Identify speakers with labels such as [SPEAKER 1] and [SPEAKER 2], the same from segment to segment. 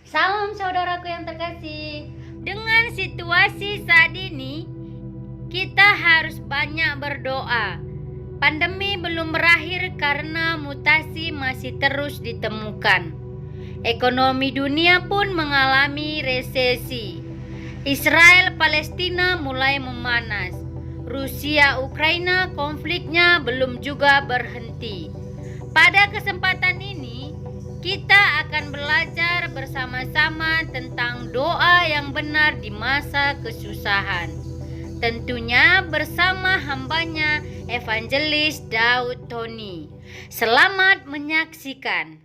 [SPEAKER 1] Salam saudaraku yang terkasih. Dengan situasi saat ini, kita harus banyak berdoa. Pandemi belum berakhir karena mutasi masih terus ditemukan. Ekonomi dunia pun mengalami resesi. Israel Palestina mulai memanas. Rusia Ukraina konfliknya belum juga berhenti. Pada kesempatan ini, kita akan belajar bersama-sama tentang doa yang benar di masa kesusahan. Tentunya bersama hambanya Evangelis Daud Tony. Selamat menyaksikan.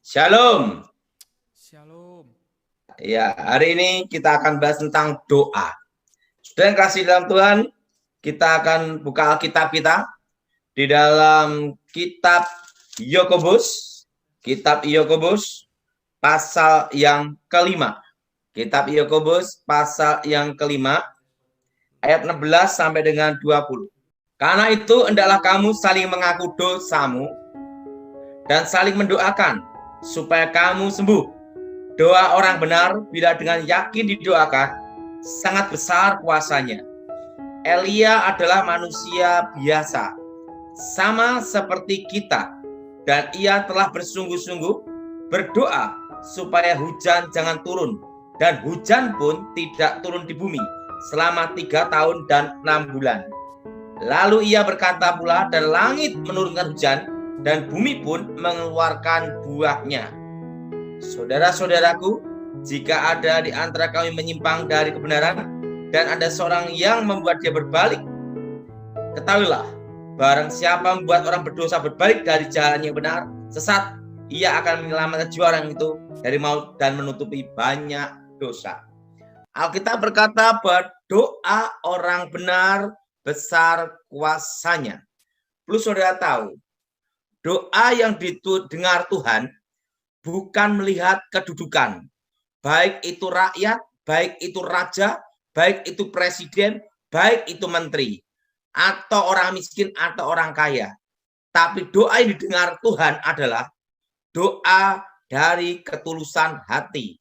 [SPEAKER 2] Shalom.
[SPEAKER 3] Shalom.
[SPEAKER 2] Ya, hari ini kita akan bahas tentang doa. Saudara yang kasih dalam Tuhan, kita akan buka Alkitab kita di dalam kitab Yakobus, pasal yang kelima. Kitab Yakobus pasal yang kelima, ayat 16 sampai dengan 20. Karena itu, hendaklah kamu saling mengaku dosamu dan saling mendoakan supaya kamu sembuh. Doa orang benar bila dengan yakin didoakan sangat besar kuasanya. Elia adalah manusia biasa, sama seperti kita, dan ia telah bersungguh-sungguh berdoa supaya hujan jangan turun, dan hujan pun tidak turun di bumi selama 3 tahun dan 6 bulan. Lalu ia berkata pula, dan langit menurunkan hujan, dan bumi pun mengeluarkan buahnya. Saudara-saudaraku, jika ada di antara kami menyimpang dari kebenaran dan ada seorang yang membuat dia berbalik, ketahuilah, barang siapa membuat orang berdosa berbalik dari jalan yang benar, sesat, ia akan menyelamatkan jiwa orang itu dari maut dan menutupi banyak dosa. Alkitab berkata bahwa doa orang benar besar kuasanya. Perlu saudara tahu, doa yang didengar Tuhan bukan melihat kedudukan, baik itu rakyat, baik itu raja, baik itu presiden, baik itu menteri, atau orang miskin atau orang kaya. Tapi doa yang didengar Tuhan adalah doa dari ketulusan hati,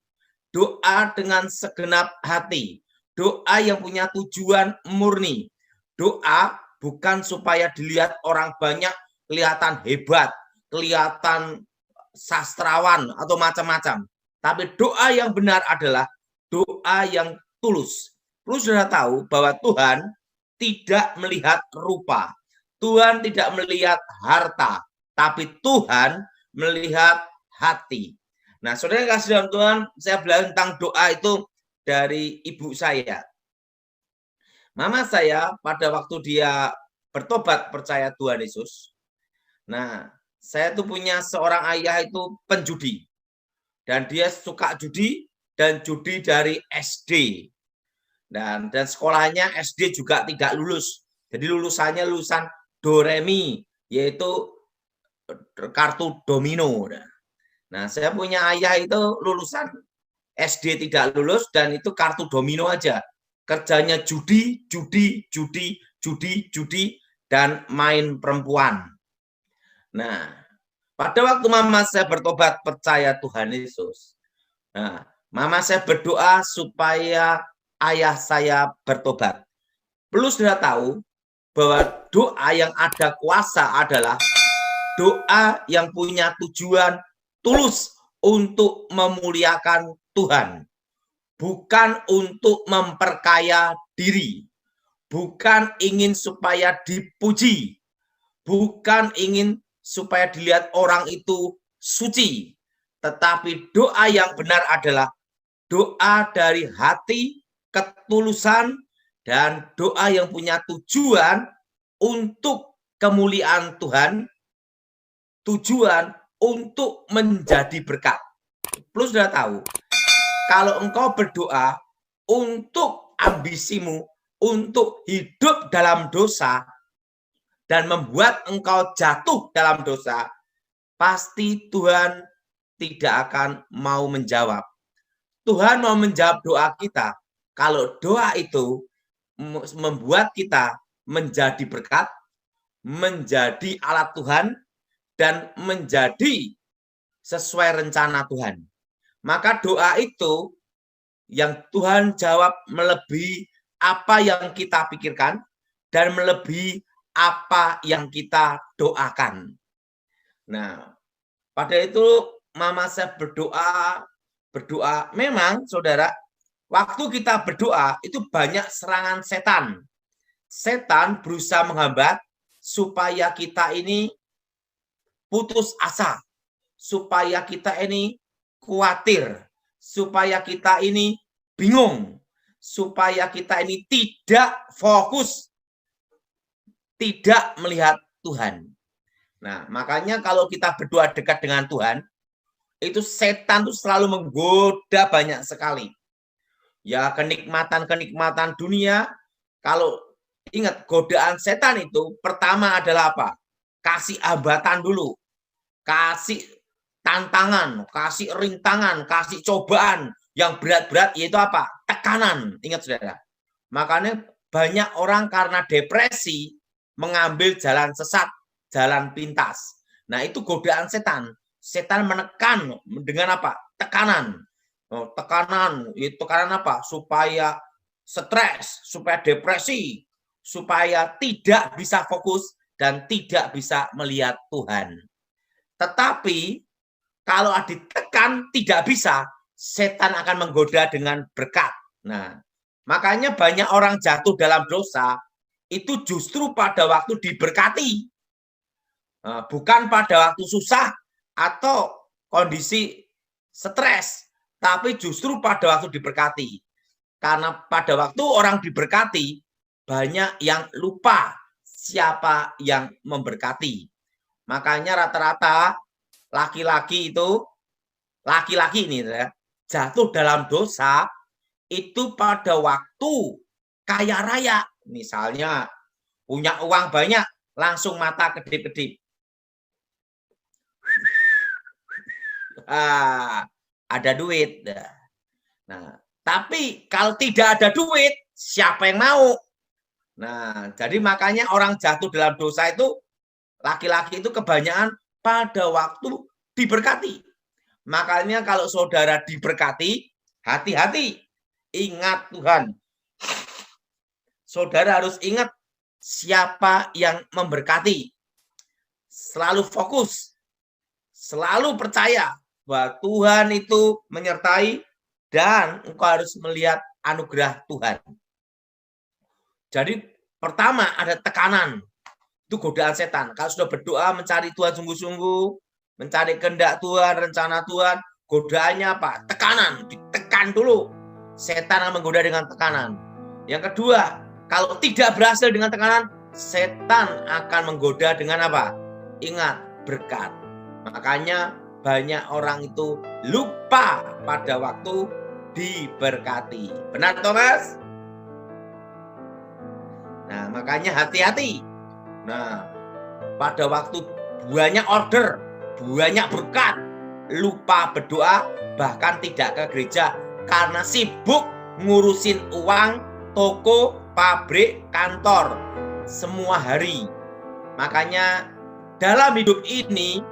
[SPEAKER 2] doa dengan segenap hati, doa yang punya tujuan murni. Doa bukan supaya dilihat orang banyak, kelihatan hebat, kelihatan sastrawan atau macam-macam. Tapi doa yang benar adalah doa yang tulus. Perlu sudah tahu bahwa Tuhan tidak melihat rupa. Tuhan tidak melihat harta. Tapi Tuhan melihat hati. Nah, saudara yang kasih dalam Tuhan, saya belajar tentang doa itu dari ibu saya. Mama saya pada waktu dia bertobat percaya Tuhan Yesus. Nah, saya tuh punya seorang ayah itu penjudi. Dan dia suka judi dan judi dari SD. Dan sekolahnya SD juga tidak lulus. Jadi lulusannya lulusan Doremi, yaitu kartu domino. Nah, saya punya ayah itu lulusan SD tidak lulus dan itu kartu domino aja. Kerjanya judi, dan main perempuan. Nah, pada waktu mama saya bertobat percaya Tuhan Yesus, nah, mama saya berdoa supaya ayah saya bertobat. Perlu sudah tahu bahwa doa yang ada kuasa adalah doa yang punya tujuan tulus untuk memuliakan Tuhan, bukan untuk memperkaya diri, bukan ingin supaya dipuji, bukan ingin supaya dilihat orang itu suci. Tetapi doa yang benar adalah doa dari hati, ketulusan, dan doa yang punya tujuan untuk kemuliaan Tuhan, tujuan untuk menjadi berkat. Plus sudah tahu, kalau engkau berdoa untuk ambisimu, untuk hidup dalam dosa, dan membuat engkau jatuh dalam dosa, pasti Tuhan tidak akan mau menjawab. Tuhan mau menjawab doa kita kalau doa itu membuat kita menjadi berkat, menjadi alat Tuhan, dan menjadi sesuai rencana Tuhan. Maka doa itu yang Tuhan jawab melebihi apa yang kita pikirkan dan melebihi apa yang kita doakan. Nah, pada itu Mama saya berdoa. Memang saudara, waktu kita berdoa itu banyak serangan setan. Setan berusaha menghambat supaya kita ini putus asa, supaya kita ini khawatir, supaya kita ini bingung, supaya kita ini tidak fokus, tidak melihat Tuhan. Nah, makanya kalau kita berdoa dekat dengan Tuhan, itu setan tuh selalu menggoda banyak sekali. Ya, kenikmatan-kenikmatan dunia. Kalau ingat, godaan setan itu pertama adalah apa? Kasih hambatan dulu. Kasih tantangan, kasih rintangan, kasih cobaan yang berat-berat, yaitu apa? Tekanan. Ingat saudara. Makanya banyak orang karena depresi mengambil jalan sesat, jalan pintas. Nah, itu godaan setan. Setan menekan dengan apa? Tekanan. Tekanan apa? Supaya stres, supaya depresi, supaya tidak bisa fokus dan tidak bisa melihat Tuhan. Tetapi kalau ditekan tidak bisa, setan akan menggoda dengan berkat. Nah, makanya banyak orang jatuh dalam dosa itu justru pada waktu diberkati. Bukan pada waktu susah atau kondisi stres, tapi justru pada waktu diberkati. Karena pada waktu orang diberkati, banyak yang lupa siapa yang memberkati. Makanya rata-rata laki-laki ini ya, jatuh dalam dosa itu pada waktu kaya raya. Misalnya punya uang banyak, langsung mata kedip-kedip. Ada duit. Nah, tapi kalau tidak ada duit, siapa yang mau? Nah, jadi makanya orang jatuh dalam dosa itu, laki-laki itu kebanyakan pada waktu diberkati. Makanya kalau saudara diberkati, hati-hati. Ingat Tuhan. Saudara harus ingat siapa yang memberkati. Selalu fokus. Selalu percaya bahwa Tuhan itu menyertai dan engkau harus melihat anugerah Tuhan. Jadi pertama ada tekanan. Itu godaan setan. Kalau sudah berdoa mencari Tuhan sungguh-sungguh, mencari kehendak Tuhan, rencana Tuhan, godaannya apa? Tekanan. Ditekan dulu. Setan akan menggoda dengan tekanan. Yang kedua, kalau tidak berhasil dengan tekanan, setan akan menggoda dengan apa? Ingat, berkat. Makanya banyak orang itu lupa pada waktu diberkati. Benar, Thomas? Nah, makanya hati-hati. Nah, pada waktu banyak order, banyak berkat, lupa berdoa, bahkan tidak ke gereja karena sibuk ngurusin uang, toko, pabrik, kantor, semua hari. Makanya dalam hidup ini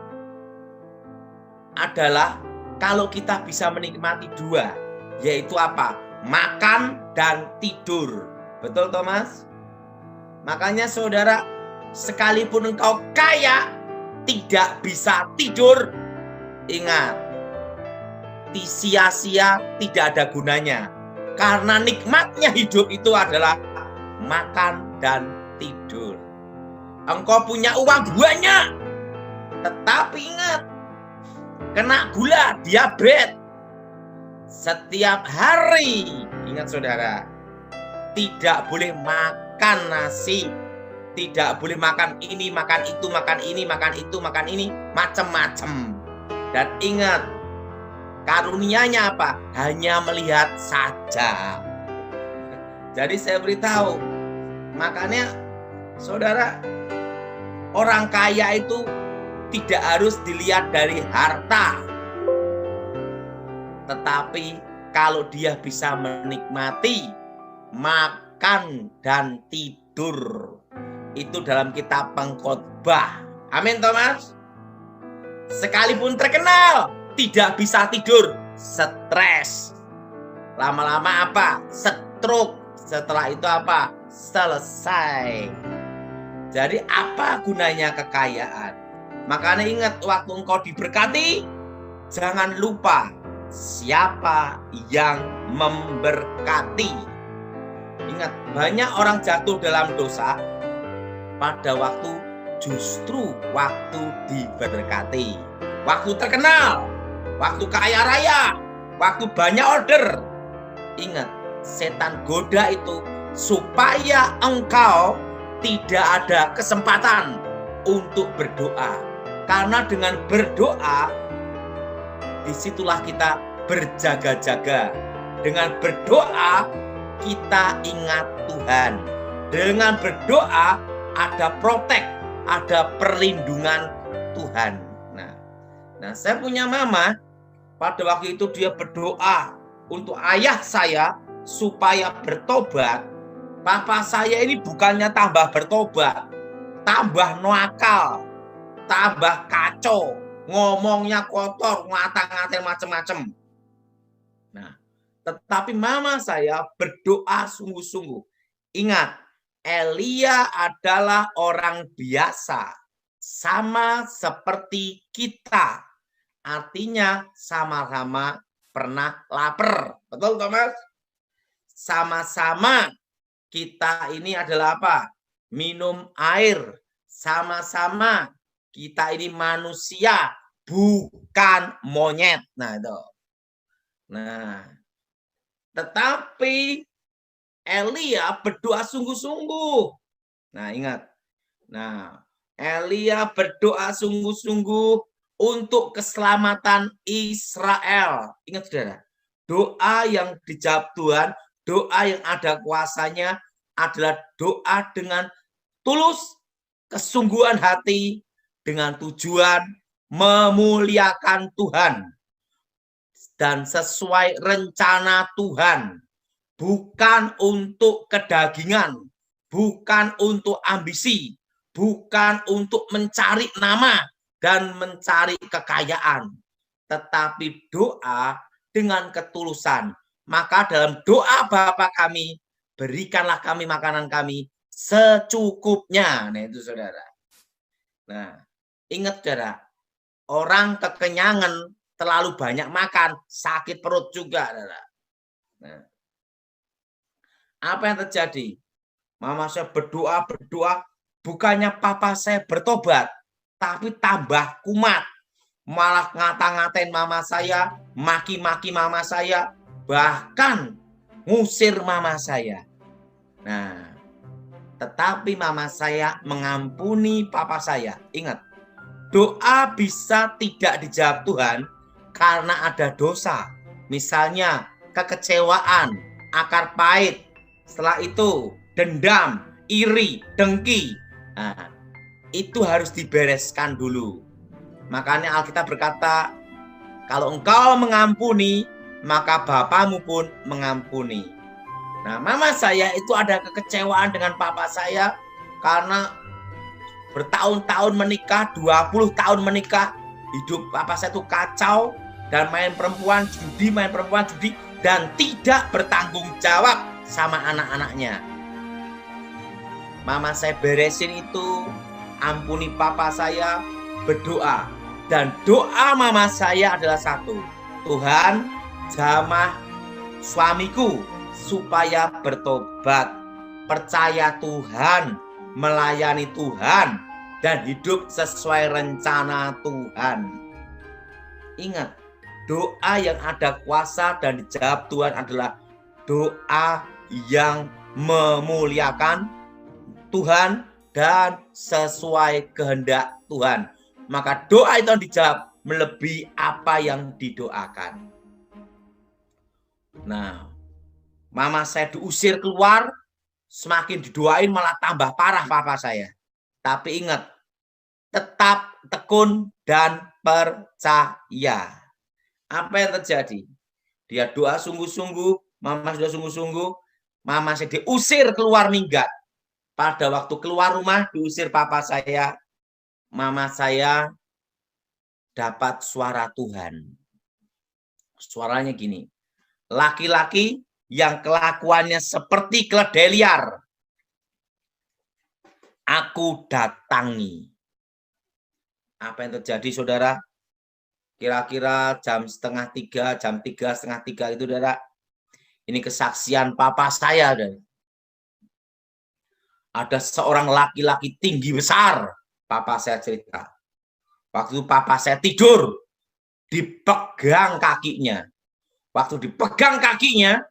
[SPEAKER 2] adalah kalau kita bisa menikmati dua, yaitu apa? Makan dan tidur. Betul, Thomas? Makanya saudara, sekalipun engkau kaya, tidak bisa tidur, ingat, sia-sia, tidak ada gunanya. Karena nikmatnya hidup itu adalah makan dan tidur. Engkau punya uang banyak, tetapi ingat, kena gula, diabetes setiap hari. Ingat saudara, tidak boleh makan nasi, tidak boleh makan ini, makan itu, makan ini, makan itu, makan ini, macam-macam. Dan ingat, karunianya apa? Hanya melihat saja. Jadi saya beritahu, makanya saudara, orang kaya itu tidak harus dilihat dari harta, tetapi kalau dia bisa menikmati makan makan, dan tidur. Itu dalam kitab Pengkhotbah. Amin, Thomas. Sekalipun terkenal, tidak bisa tidur, stres. Lama-lama apa? Stroke. Setelah itu apa? Selesai. Jadi apa gunanya kekayaan? Makanya ingat, waktu engkau diberkati, jangan lupa siapa yang memberkati. Ingat, banyak orang jatuh dalam dosa pada waktu justru waktu diberkati. Waktu terkenal, waktu kaya raya, waktu banyak order. Ingat, setan goda itu supaya engkau tidak ada kesempatan untuk berdoa. Karena dengan berdoa, disitulah kita berjaga-jaga. Dengan berdoa, kita ingat Tuhan. Dengan berdoa, ada protek, ada perlindungan Tuhan. Nah, saya punya mama, pada waktu itu dia berdoa untuk ayah saya supaya bertobat. Papa saya ini bukannya tambah bertobat, tambah nakal, tambah kacau, ngomongnya kotor, ngata-ngatain macam-macam. Nah, tetapi mama saya berdoa sungguh-sungguh. Ingat, Elia adalah orang biasa, sama seperti kita. Artinya sama-sama pernah lapar. Betul, Thomas? Sama-sama kita ini adalah apa? Minum air. Sama-sama kita ini manusia, bukan monyet. Nah, itu. Nah, tetapi Elia berdoa sungguh-sungguh. Nah, ingat. Nah, Elia berdoa sungguh-sungguh untuk keselamatan Israel. Ingat, saudara, doa yang dijawab Tuhan, doa yang ada kuasanya adalah doa dengan tulus, kesungguhan hati, dengan tujuan memuliakan Tuhan dan sesuai rencana Tuhan, bukan untuk kedagingan, bukan untuk ambisi, bukan untuk mencari nama dan mencari kekayaan, tetapi doa dengan ketulusan. Maka dalam doa Bapa kami, berikanlah kami makanan kami secukupnya. Nah, itu saudara. Nah, ingat saudara, orang kekenyangan terlalu banyak makan, sakit perut juga, saudara. Nah, apa yang terjadi? Mama saya berdoa, bukannya papa saya bertobat, tapi tambah kumat. Malah ngata-ngatain mama saya, maki-maki mama saya, bahkan ngusir mama saya. Nah, tetapi mama saya mengampuni papa saya. Ingat, doa bisa tidak dijawab Tuhan karena ada dosa. Misalnya kekecewaan, akar pahit, setelah itu dendam, iri, dengki. Nah, itu harus dibereskan dulu. Makanya Alkitab berkata, kalau engkau mengampuni, maka Bapamu pun mengampuni. Nah, mama saya itu ada kekecewaan dengan papa saya karena bertahun-tahun menikah, 20 tahun menikah, hidup papa saya itu kacau dan main perempuan judi, dan tidak bertanggung jawab sama anak-anaknya. Mama saya beresin itu, ampuni papa saya, berdoa. Dan doa mama saya adalah satu, Tuhan jamah suamiku supaya bertobat, percaya Tuhan, melayani Tuhan, dan hidup sesuai rencana Tuhan. Ingat, doa yang ada kuasa dan dijawab Tuhan adalah doa yang memuliakan Tuhan dan sesuai kehendak Tuhan. Maka doa itu dijawab melebihi apa yang didoakan. Nah, mama saya diusir keluar, semakin didoain malah tambah parah papa saya. Tapi ingat, tetap tekun dan percaya. Apa yang terjadi? Dia doa sungguh-sungguh, mama sudah sungguh-sungguh, Mama saya diusir keluar minggat. Pada waktu keluar rumah diusir papa saya, mama saya dapat suara Tuhan. Suaranya gini, laki-laki yang kelakuannya seperti keledai liar, aku datangi. Apa yang terjadi, saudara? Kira-kira jam 2:30, jam 3:30 itu, saudara. Ini kesaksian papa saya, saudara. Ada seorang laki-laki tinggi besar, papa saya cerita. Waktu itu papa saya tidur, dipegang kakinya. Waktu dipegang kakinya,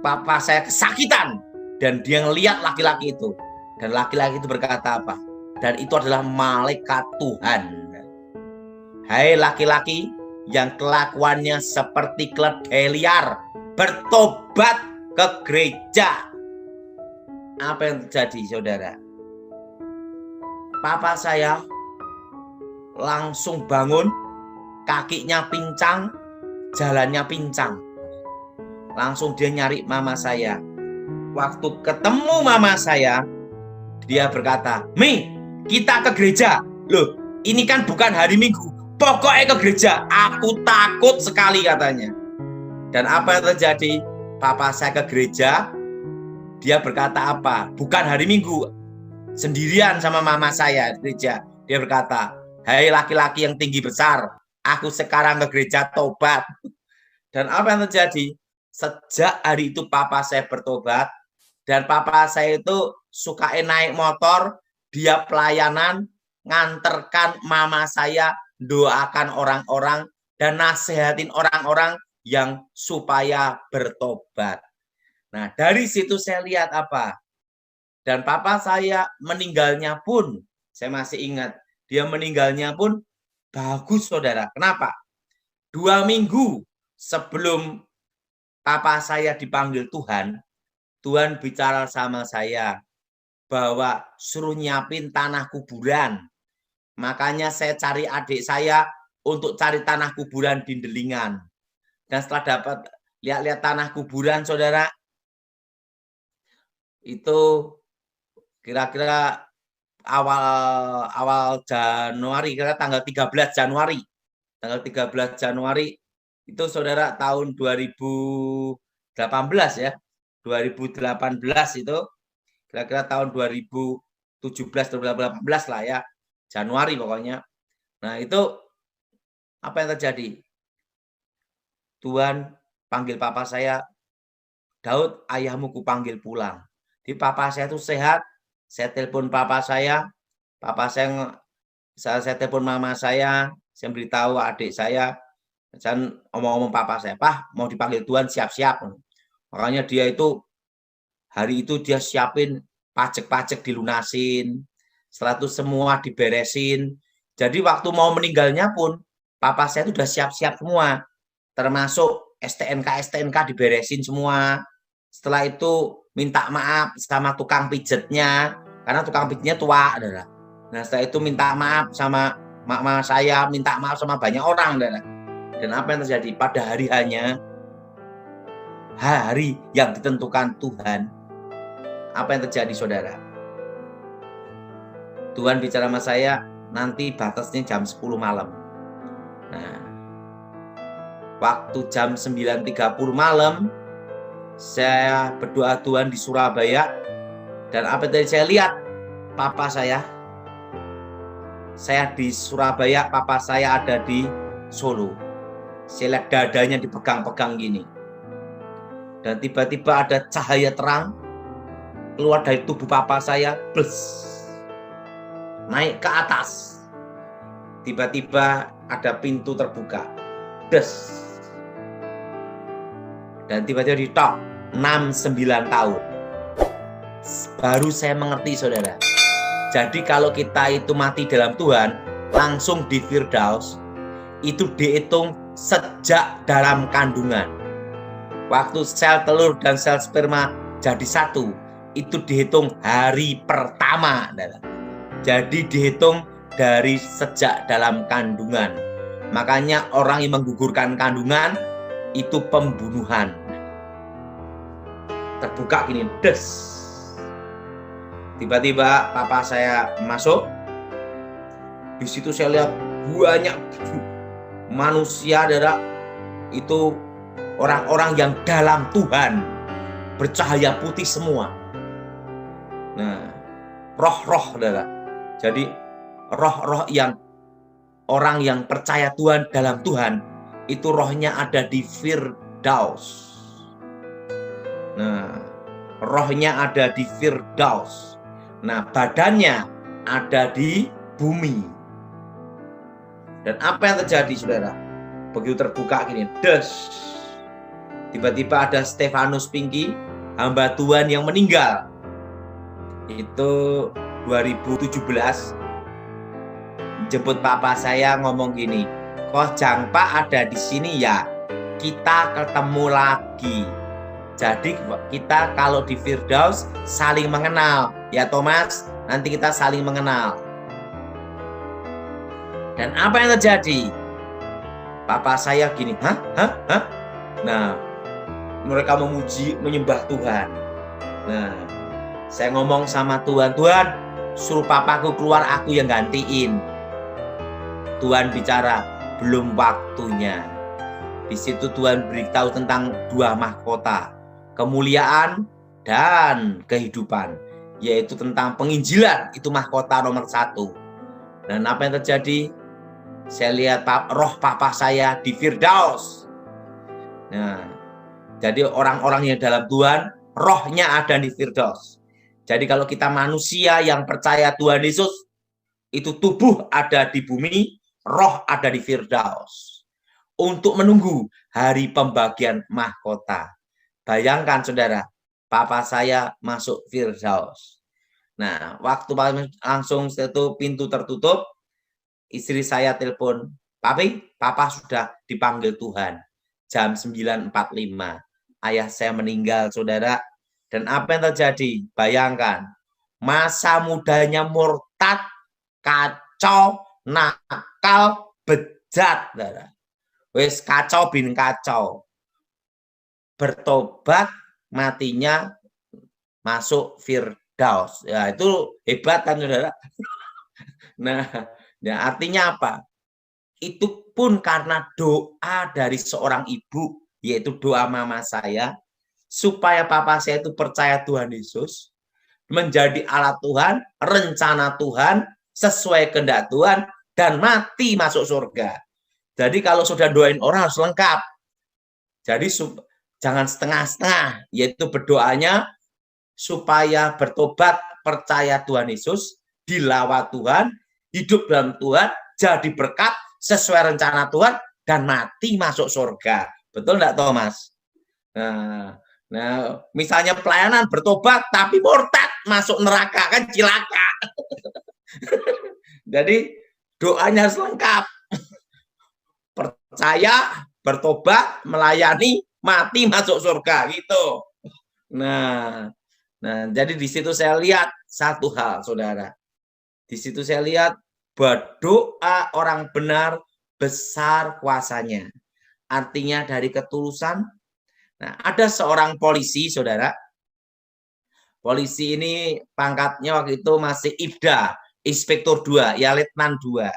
[SPEAKER 2] papa saya kesakitan. Dan dia ngelihat laki-laki itu. Dan laki-laki itu berkata apa? Dan itu adalah malaikat Tuhan. Hai laki-laki yang kelakuannya seperti keledai liar, bertobat ke gereja. Apa yang terjadi, saudara? Papa saya langsung bangun, kakinya pincang, jalannya pincang. Langsung dia nyari mama saya. Waktu ketemu mama saya, dia berkata, "Mi, kita ke gereja." Loh, ini kan bukan hari Minggu. Pokoknya ke gereja. Aku takut sekali, katanya. Dan apa yang terjadi? Papa saya ke gereja. Dia berkata apa? Bukan hari Minggu. Sendirian sama mama saya di gereja. Dia berkata, "Hai laki-laki yang tinggi besar, aku sekarang ke gereja tobat." Dan apa yang terjadi? Sejak hari itu papa saya bertobat. Dan papa saya itu suka naik motor. Dia pelayanan, nganterkan mama saya, doakan orang-orang, dan nasehatin orang-orang yang supaya bertobat. Nah, dari situ saya lihat apa? Dan papa saya meninggalnya pun, saya masih ingat, dia meninggalnya pun bagus, saudara. Kenapa? 2 minggu sebelum papa saya dipanggil Tuhan, Tuhan bicara sama saya bahwa suruh nyiapin tanah kuburan. Makanya saya cari adik saya untuk cari tanah kuburan di Delingan. Dan setelah dapat lihat-lihat tanah kuburan, saudara, itu kira-kira awal Januari, kira tanggal 13 Januari. Tanggal 13 Januari itu, saudara, tahun 2018 ya. 2018 itu kira-kira tahun 2017-2018 lah ya. Januari pokoknya. Nah, itu apa yang terjadi? Tuhan panggil papa saya, "Daud, ayahmu kupanggil pulang." Di papa saya itu sehat. Saya telepon papa saya telepon mama saya beritahu adik saya, dan omong-omong papa saya, "Pak, mau dipanggil Tuhan, siap-siap." Makanya dia itu hari itu dia siapin pajak-pajak dilunasin. Setelah itu semua diberesin. Jadi waktu mau meninggalnya pun, papa saya itu udah siap-siap semua. Termasuk STNK diberesin semua. Setelah itu minta maaf sama tukang pijetnya. Karena tukang pijetnya tua. Nah, setelah itu minta maaf sama mama saya, minta maaf sama banyak orang. Dan apa yang terjadi? Pada hari yang ditentukan Tuhan, apa yang terjadi, saudara? Tuhan bicara sama saya, nanti batasnya jam 10 malam. Nah, waktu jam 9:30 malam, saya berdoa Tuhan di Surabaya. Dan apa yang saya lihat? Papa saya di Surabaya, papa saya ada di Solo. Saya lihat dadanya dipegang-pegang gini. Dan tiba-tiba ada cahaya terang keluar dari tubuh papa saya, plus naik ke atas. Tiba-tiba ada pintu terbuka. Des. Dan tiba-tiba ditok 69 tahun. Baru saya mengerti, saudara. Jadi kalau kita itu mati dalam Tuhan, langsung di Firdaus, itu dihitung sejak dalam kandungan. Waktu sel telur dan sel sperma jadi satu, itu dihitung hari pertama. Jadi dihitung dari sejak dalam kandungan. Makanya orang yang menggugurkan kandungan itu pembunuhan. terbuka gini, des. Tiba-tiba papa saya masuk. Di situ saya lihat banyak manusia, saudara, itu orang-orang yang dalam Tuhan, bercahaya putih semua. Nah, roh-roh, saudara. Jadi roh-roh yang orang yang percaya Tuhan, dalam Tuhan, itu rohnya ada di Firdaus. Nah, rohnya ada di Firdaus. Nah, badannya ada di bumi. Dan apa yang terjadi, saudara? Begitu terbuka gini, des. Tiba-tiba ada Stefanus Pinky, hamba Tuhan yang meninggal. Itu 2017. Jemput papa saya ngomong gini, kok Jang Pak ada di sini ya? Kita ketemu lagi. Jadi kita kalau di Firdaus saling mengenal. Ya Thomas, nanti kita saling mengenal. Dan apa yang terjadi? Papa saya gini, hah? Nah, mereka memuji, menyembah Tuhan. Nah, saya ngomong sama Tuhan, Tuhan, suruh papaku keluar, aku yang gantiin. Tuhan bicara, belum waktunya. Di situ Tuhan beritahu tentang dua mahkota, kemuliaan dan kehidupan, yaitu tentang penginjilan, itu mahkota nomor 1. Dan apa yang terjadi? Saya lihat roh papa saya di Firdaus. Nah, jadi orang-orang yang dalam Tuhan, rohnya ada di Firdaus. Jadi kalau kita manusia yang percaya Tuhan Yesus, itu tubuh ada di bumi, roh ada di Firdaus. Untuk menunggu hari pembagian mahkota. Bayangkan saudara, papa saya masuk Firdaus. Nah, waktu langsung itu pintu tertutup, istri saya telepon, Papi, papa sudah dipanggil Tuhan. Jam 9.45. Ayah saya meninggal, saudara. Dan apa yang terjadi? Bayangkan, masa mudanya murtad, kacau, nakal, bejat, saudara. Wes kacau bin kacau. Bertobat, matinya masuk Firdaus. Ya, itu hebat kan, saudara. Nah, ya, artinya apa? Itu pun karena doa dari seorang ibu, yaitu doa mama saya, supaya papa saya itu percaya Tuhan Yesus, menjadi alat Tuhan, rencana Tuhan, sesuai kehendak Tuhan, dan mati masuk surga. Jadi kalau sudah doain orang harus lengkap. Jadi jangan setengah-setengah, yaitu berdoanya supaya bertobat, percaya Tuhan Yesus, dilawat Tuhan, hidup dalam Tuhan, jadi berkat sesuai rencana Tuhan, dan mati masuk surga. Betul enggak, Thomas? Nah, misalnya pelayanan bertobat, tapi murtad masuk neraka, kan cilaka. Jadi doanya harus lengkap. Percaya, bertobat, melayani, mati masuk surga, gitu. Nah, jadi di situ saya lihat satu hal, saudara. Di situ saya lihat berdoa orang benar besar kuasanya. Artinya dari ketulusan. Nah, ada seorang polisi, saudara. Polisi ini pangkatnya waktu itu masih Ibda, Inspektur 2, ya Letnan 2.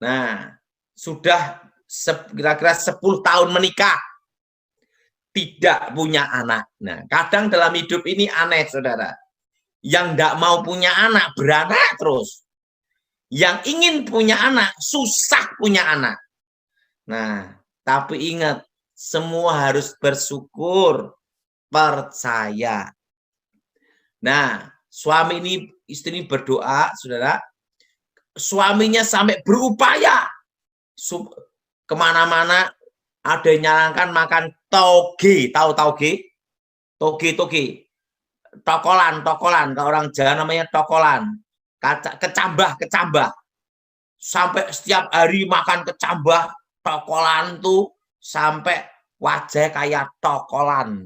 [SPEAKER 2] Nah, sudah kira-kira 10 tahun menikah. Tidak punya anak. Nah, kadang dalam hidup ini aneh, saudara. Yang tidak mau punya anak, beranak terus. Yang ingin punya anak, susah punya anak. Nah, tapi ingat, semua harus bersyukur, percaya. Nah, suami ini, istri ini berdoa, saudara. Suaminya sampai berupaya. Kemana-mana ada yang nyarankan makan toge. Tahu toge? Toge. Tokolan. Kalau orang Jawa namanya tokolan. Kecambah. Sampai setiap hari makan kecambah, tokolan tuh sampai wajah kayak tokolan.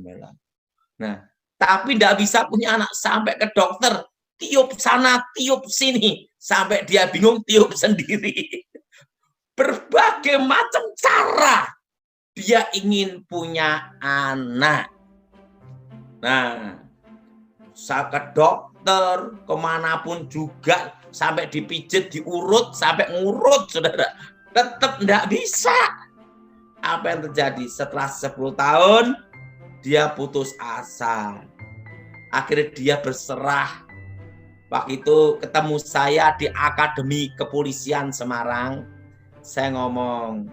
[SPEAKER 2] Nah, tapi tidak bisa punya anak, sampai ke dokter, tiup sana, tiup sini, sampai dia bingung tiup sendiri. Berbagai macam cara dia ingin punya anak. Nah, saya ke dokter, kemanapun juga, sampai dipijet, diurut, sampai ngurut, saudara. Tetap enggak bisa. Apa yang terjadi? Setelah 10 tahun, dia putus asa. Akhirnya dia berserah. Waktu itu ketemu saya di Akademi Kepolisian Semarang. Saya ngomong,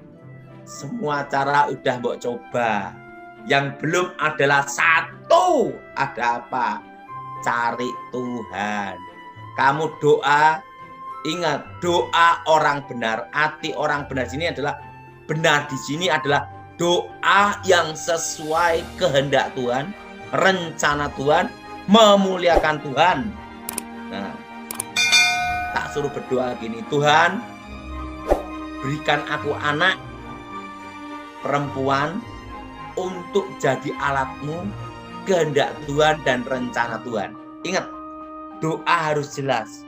[SPEAKER 2] semua cara udah mbok coba. Yang belum adalah satu. Ada apa? Cari Tuhan. Kamu doa, ingat doa orang benar. Arti orang benar di sini adalah benar di sini adalah doa yang sesuai kehendak Tuhan, rencana Tuhan, memuliakan Tuhan. Nah, tak suruh berdoa gini, Tuhan, berikan aku anak perempuan untuk jadi alatmu, kehendak Tuhan dan rencana Tuhan. Ingat, doa harus jelas.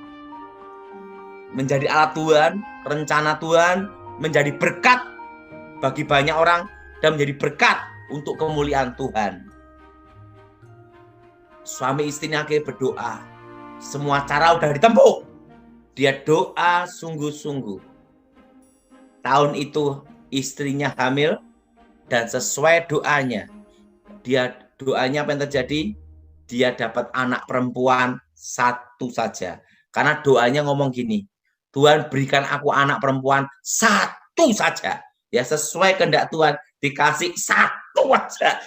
[SPEAKER 2] Menjadi alat Tuhan, rencana Tuhan, menjadi berkat bagi banyak orang dan menjadi berkat untuk kemuliaan Tuhan. Suami istrinya akhirnya berdoa. Semua cara udah ditempuh. Dia doa sungguh-sungguh. Tahun itu istrinya hamil dan sesuai doanya. Doanya apa yang terjadi? Dia dapat anak perempuan satu saja. Karena doanya ngomong gini, Tuhan berikan aku anak perempuan satu saja. Ya sesuai kehendak Tuhan, dikasih satu aja.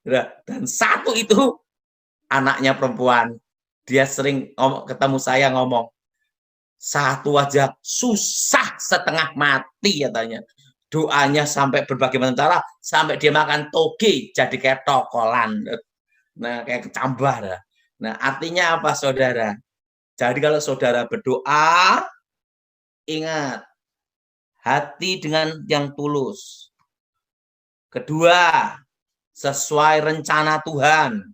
[SPEAKER 2] Dan satu itu anaknya perempuan. Dia sering ketemu saya ngomong, satu aja susah setengah mati katanya. Doanya sampai berbagai macam cara, sampai dia makan toge jadi kayak tokolan. Nah, kayak kecambah. Nah, artinya apa saudara? Jadi kalau saudara berdoa, ingat, hati dengan yang tulus. Kedua, sesuai rencana Tuhan.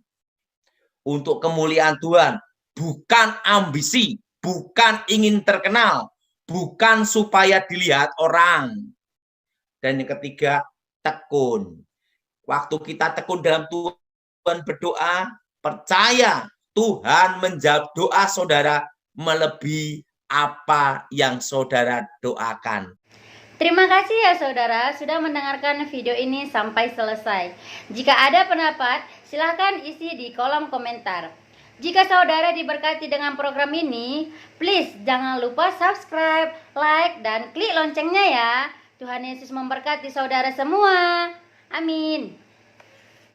[SPEAKER 2] Untuk kemuliaan Tuhan, bukan ambisi, bukan ingin terkenal, bukan supaya dilihat orang. Dan yang ketiga, tekun. Waktu kita tekun dalam Tuhan berdoa, percaya Tuhan menjawab doa saudara melebihi apa yang saudara doakan.
[SPEAKER 1] Terima kasih ya saudara sudah mendengarkan video ini sampai selesai. Jika ada pendapat, silahkan isi di kolom komentar. Jika saudara diberkati dengan program ini, please jangan lupa subscribe, like, dan klik loncengnya ya. Tuhan Yesus memberkati saudara semua. Amin.